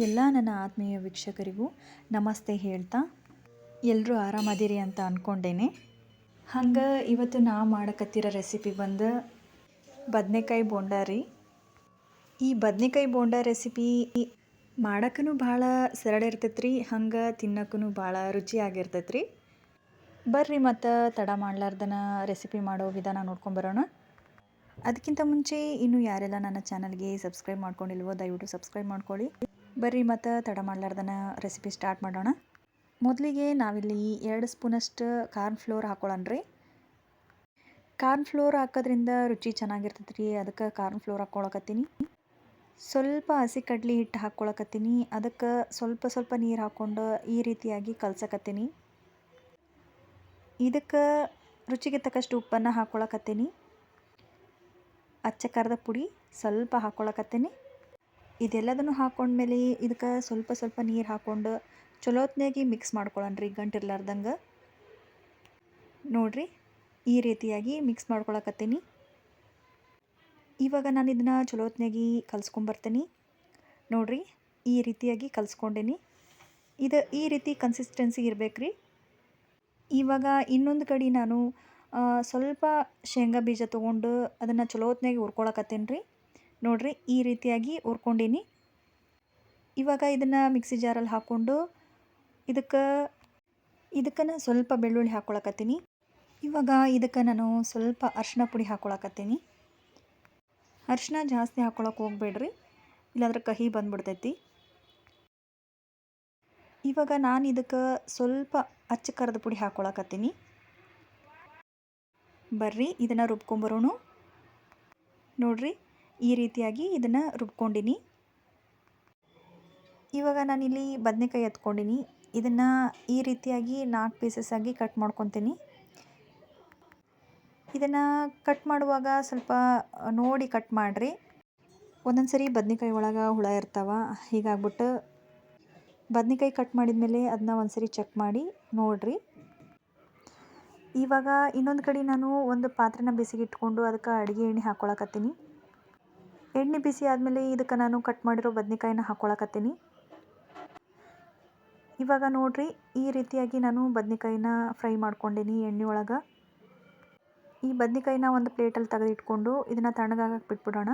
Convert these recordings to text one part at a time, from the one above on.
ಎಲ್ಲ ನನ್ನ ಆತ್ಮೀಯ ವೀಕ್ಷಕರಿಗೂ ನಮಸ್ತೆ ಹೇಳ್ತಾ ಎಲ್ಲರೂ ಆರಾಮದಿರಿ ಅಂತ ಅಂದ್ಕೊಂಡೇನೆ. ಹಂಗೆ ಇವತ್ತು ನಾ ಮಾಡಕತ್ತಿರೋ ರೆಸಿಪಿ ಬಂದು ಬದನೆಕಾಯಿ ಬೋಂಡ ರೀ. ಈ ಬದನೆಕಾಯಿ ಬೋಂಡ ರೆಸಿಪಿ ಮಾಡೋಕ್ಕೂ ಭಾಳ ಸರಳ ಇರ್ತೈತೆ ರೀ, ಹಂಗೆ ತಿನ್ನೋಕ್ಕೂ ಭಾಳ ರುಚಿಯಾಗಿರ್ತೈತೆ ರೀ. ಬರ್ರಿ ಮತ್ತು ತಡ ಮಾಡಲಾರ್ದನ ರೆಸಿಪಿ ಮಾಡೋ ವಿಧಾನ ನೋಡ್ಕೊಂಬರೋಣ. ಅದಕ್ಕಿಂತ ಮುಂಚೆ ಇನ್ನೂ ಯಾರೆಲ್ಲ ನನ್ನ ಚಾನಲ್ಗೆ ಸಬ್ಸ್ಕ್ರೈಬ್ ಮಾಡ್ಕೊಂಡಿಲ್ವೋ ದಯವಿಟ್ಟು ಸಬ್ಸ್ಕ್ರೈಬ್ ಮಾಡ್ಕೊಳ್ಳಿ. ಬರ್ರಿ ಮತ್ತು ತಡ ಮಾಡಲಾರ್ದನ ರೆಸಿಪಿ ಸ್ಟಾರ್ಟ್ ಮಾಡೋಣ. ಮೊದಲಿಗೆ ನಾವಿಲ್ಲಿ 2 ಸ್ಪೂನಷ್ಟು ಕಾರ್ನ್ ಫ್ಲೋರ್ ಹಾಕೊಳ್ಳೋಣ ರೀ. ಕಾರ್ನ್ ಫ್ಲೋರ್ ಹಾಕೋದ್ರಿಂದ ರುಚಿ ಚೆನ್ನಾಗಿರ್ತೈತೆ ರೀ, ಅದಕ್ಕೆ ಕಾರ್ನ್ ಫ್ಲೋರ್ ಹಾಕ್ಕೊಳಕತ್ತೀನಿ. ಸ್ವಲ್ಪ ಹಸಿ ಕಡ್ಲಿ ಹಿಟ್ಟು ಹಾಕ್ಕೊಳಕತ್ತೀನಿ. ಅದಕ್ಕೆ ಸ್ವಲ್ಪ ನೀರು ಹಾಕ್ಕೊಂಡು ಈ ರೀತಿಯಾಗಿ ಕಲ್ಸಕತ್ತೀನಿ. ಇದಕ್ಕೆ ರುಚಿಗೆ ತಕ್ಕಷ್ಟು ಉಪ್ಪನ್ನು ಹಾಕ್ಕೊಳಕತ್ತೀನಿ. ಅಚ್ಚ ಖಾರದ ಪುಡಿ ಸ್ವಲ್ಪ ಹಾಕ್ಕೊಳಕತ್ತೀನಿ. ಇದೆಲ್ಲದನ್ನು ಹಾಕ್ಕೊಂಡ್ಮೇಲೆ ಇದಕ್ಕೆ ಸ್ವಲ್ಪ ನೀರು ಹಾಕ್ಕೊಂಡು ಚಲೋತ್ನಾಗಿ ಮಿಕ್ಸ್ ಮಾಡ್ಕೊಳ್ಳೋಣ ರೀ, ಗಂಟಿರ್ಲಾರ್ದಂಗೆ. ನೋಡಿರಿ, ಈ ರೀತಿಯಾಗಿ ಮಿಕ್ಸ್ ಮಾಡ್ಕೊಳಕತ್ತೀನಿ. ಇವಾಗ ನಾನು ಇದನ್ನು ಚಲೋತ್ನಾಗಿ ಕಲಿಸ್ಕೊಂಬರ್ತೀನಿ. ನೋಡಿರಿ, ಈ ರೀತಿಯಾಗಿ ಕಲಿಸ್ಕೊಂಡೇನಿ. ಇದು ಈ ರೀತಿ ಕನ್ಸಿಸ್ಟೆನ್ಸಿ ಇರಬೇಕು ರೀ. ಇವಾಗ ಇನ್ನೊಂದು ಕಡೆ ನಾನು ಸ್ವಲ್ಪ ಶೇಂಗಾ ಬೀಜ ತೊಗೊಂಡು ಅದನ್ನು ಚಲೋತ್ನಾಗಿ ಹುರ್ಕೊಳಕತ್ತೀನಿ ರೀ. ನೋಡಿರಿ, ಈ ರೀತಿಯಾಗಿ ಹುರ್ಕೊಂಡೀನಿ. ಇವಾಗ ಇದನ್ನು ಮಿಕ್ಸಿ ಜಾರಲ್ಲಿ ಹಾಕ್ಕೊಂಡು ಇದಕ್ಕೆ ನಾನು ಸ್ವಲ್ಪ ಬೆಳ್ಳುಳ್ಳಿ ಹಾಕ್ಕೊಳಕತ್ತೀನಿ. ಇವಾಗ ಇದಕ್ಕೆ ನಾನು ಸ್ವಲ್ಪ ಅರಿಶಿನ ಪುಡಿ ಹಾಕ್ಕೊಳಕತ್ತೀನಿ. ಅರಿಶಿನ ಜಾಸ್ತಿ ಹಾಕ್ಕೊಳಕ್ಕೆ ಹೋಗ್ಬೇಡ್ರಿ, ಇಲ್ಲಾಂದ್ರೆ ಕಹಿ ಬಂದುಬಿಡ್ತೈತಿ. ಇವಾಗ ನಾನು ಇದಕ್ಕೆ ಸ್ವಲ್ಪ ಅಚ್ಚ ಖಾರದ ಪುಡಿ ಹಾಕ್ಕೊಳಕತ್ತೀನಿ. ಬರ್ರಿ ಇದನ್ನು ರುಬ್ಕೊಂಬರೋಣ. ನೋಡಿರಿ, ಈ ರೀತಿಯಾಗಿ ಇದನ್ನು ರುಬ್ಕೊಂಡಿನಿ. ಇವಾಗ ನಾನಿಲ್ಲಿ ಬದನೆಕಾಯಿ ಎತ್ಕೊಂಡಿನಿ. ಇದನ್ನು ಈ ರೀತಿಯಾಗಿ 4 ಪೀಸಸ್ ಆಗಿ ಕಟ್ ಮಾಡ್ಕೊತೀನಿ. ಇದನ್ನು ಕಟ್ ಮಾಡುವಾಗ ಸ್ವಲ್ಪ ನೋಡಿ ಕಟ್ ಮಾಡಿರಿ. ಒಂದೊಂದು ಸರಿ ಬದನೆಕಾಯಿ ಒಳಗೆ ಹುಳ ಇರ್ತಾವೆ, ಹೀಗಾಗ್ಬಿಟ್ಟು ಬದನೆಕಾಯಿ ಕಟ್ ಮಾಡಿದ್ಮೇಲೆ ಅದನ್ನ ಒಂದು ಸರಿ ಚೆಕ್ ಮಾಡಿ ನೋಡಿರಿ. ಇವಾಗ ಇನ್ನೊಂದು ಕಡೆ ನಾನು ಒಂದು ಪಾತ್ರೆನ ಬಿಸಿಗೆ ಇಟ್ಕೊಂಡು ಅದಕ್ಕೆ ಅಡುಗೆ ಎಣ್ಣೆ ಹಾಕ್ಕೊಳಕತ್ತೀನಿ. ಎಣ್ಣೆ ಬಿಸಿ ಆದಮೇಲೆ ಇದಕ್ಕೆ ನಾನು ಕಟ್ ಮಾಡಿರೋ ಬದನೆಕಾಯಿನ ಹಾಕ್ಕೊಳಕತ್ತೀನಿ. ಇವಾಗ ನೋಡಿರಿ, ಈ ರೀತಿಯಾಗಿ ನಾನು ಬದನೆಕಾಯಿನ ಫ್ರೈ ಮಾಡ್ಕೊಂಡೀನಿ ಎಣ್ಣೆ ಒಳಗೆ. ಈ ಬದನೆಕಾಯಿನ ಒಂದು ಪ್ಲೇಟಲ್ಲಿ ತೆಗೆದಿಟ್ಕೊಂಡು ಇದನ್ನು ತಣ್ಣಗಾಗಕ್ಕೆ ಬಿಟ್ಬಿಡೋಣ.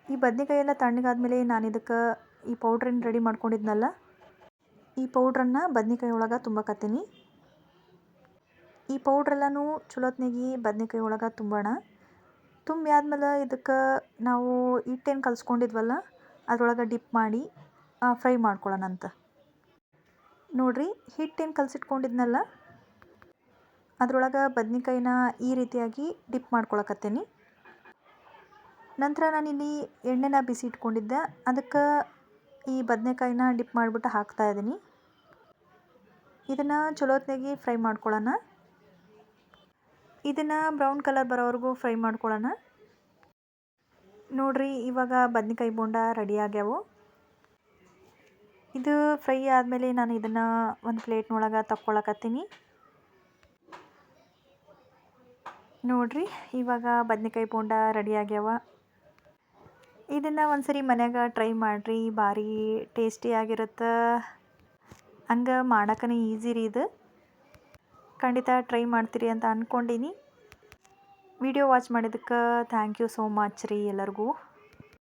ಈ ಬದನೆಕಾಯಿ ಎಲ್ಲ ತಣ್ಣಗಾದ್ಮೇಲೆ ನಾನು ಇದಕ್ಕೆ ಈ ಪೌಡ್ರನ್ನು ರೆಡಿ ಮಾಡ್ಕೊಂಡಿದ್ನಲ್ಲ, ಈ ಪೌಡ್ರನ್ನು ಬದನೆಕಾಯಿ ಒಳಗೆ ತುಂಬಕತ್ತೀನಿ. ಈ ಪೌಡ್ರೆಲ್ಲನೂ ಚಲೋತ್ನಾಗಿ ಬದನೆಕಾಯಿ ಒಳಗೆ ತುಂಬೋಣ. ತುಂಬಿ ಆದ್ಮೇಲೆ ಇದಕ್ಕೆ ನಾವು ಹಿಟ್ಟೇನು ಕಲಿಸ್ಕೊಂಡಿದ್ವಲ್ಲ ಅದರೊಳಗೆ ಡಿಪ್ ಮಾಡಿ ಫ್ರೈ ಮಾಡ್ಕೊಳ್ಳೋಣಂತ. ನೋಡಿರಿ, ಹಿಟ್ಟೇನು ಕಲಸಿಟ್ಕೊಂಡಿದ್ನಲ್ಲ ಅದರೊಳಗೆ ಬದನೆಕಾಯಿನ ಈ ರೀತಿಯಾಗಿ ಡಿಪ್ ಮಾಡ್ಕೊಳಕತ್ತೀನಿ. ನಂತರ ನಾನಿಲ್ಲಿ ಎಣ್ಣೆನ ಬಿಸಿ ಇಟ್ಕೊಂಡಿದ್ದೆ, ಅದಕ್ಕೆ ಈ ಬದನೆಕಾಯಿನ ಡಿಪ್ ಮಾಡಿಬಿಟ್ಟು ಹಾಕ್ತಾಯಿದ್ದೀನಿ. ಇದನ್ನು ಚಲೋತ್ನಾಗಿ ಫ್ರೈ ಮಾಡ್ಕೊಳ್ಳೋಣ. ಇದನ್ನು ಬ್ರೌನ್ ಕಲರ್ ಬರೋವರೆಗೂ ಫ್ರೈ ಮಾಡ್ಕೊಳ್ಳೋಣ. ನೋಡಿರಿ, ಇವಾಗ ಬದನೆಕಾಯಿ ಬೋಂಡ ರೆಡಿ ಆಗ್ಯಾವು. ಇದು ಫ್ರೈ ಆದಮೇಲೆ ನಾನು ಇದನ್ನು ಒಂದು ಪ್ಲೇಟ್ನೊಳಗೆ ತಕ್ಕೊಳಕತ್ತೀನಿ. ನೋಡಿರಿ, ಇವಾಗ ಬದನೆಕಾಯಿ ಬೋಂಡ ರೆಡಿ ಆಗ್ಯಾವ. ಇದನ್ನು ಒಂದು ಸರಿ ಮನ್ಯಾಗ ಟ್ರೈ ಮಾಡಿರಿ, ಭಾರಿ ಟೇಸ್ಟಿಯಾಗಿರುತ್ತೆ. ಹಂಗೆ ಮಾಡೋಕ್ಕೂ ಈಸಿ ರೀ ಇದು. ಖಂಡಿತ ಟ್ರೈ ಮಾಡ್ತೀರಿ ಅಂತ ಅಂದ್ಕೊಂಡೀನಿ. ವಿಡಿಯೋ ವಾಚ್ ಮಾಡಿದ್ದಕ್ಕೆ ಥ್ಯಾಂಕ್ ಯು ಸೋ ಮಚ್ ರೀ ಎಲ್ಲರಿಗೂ.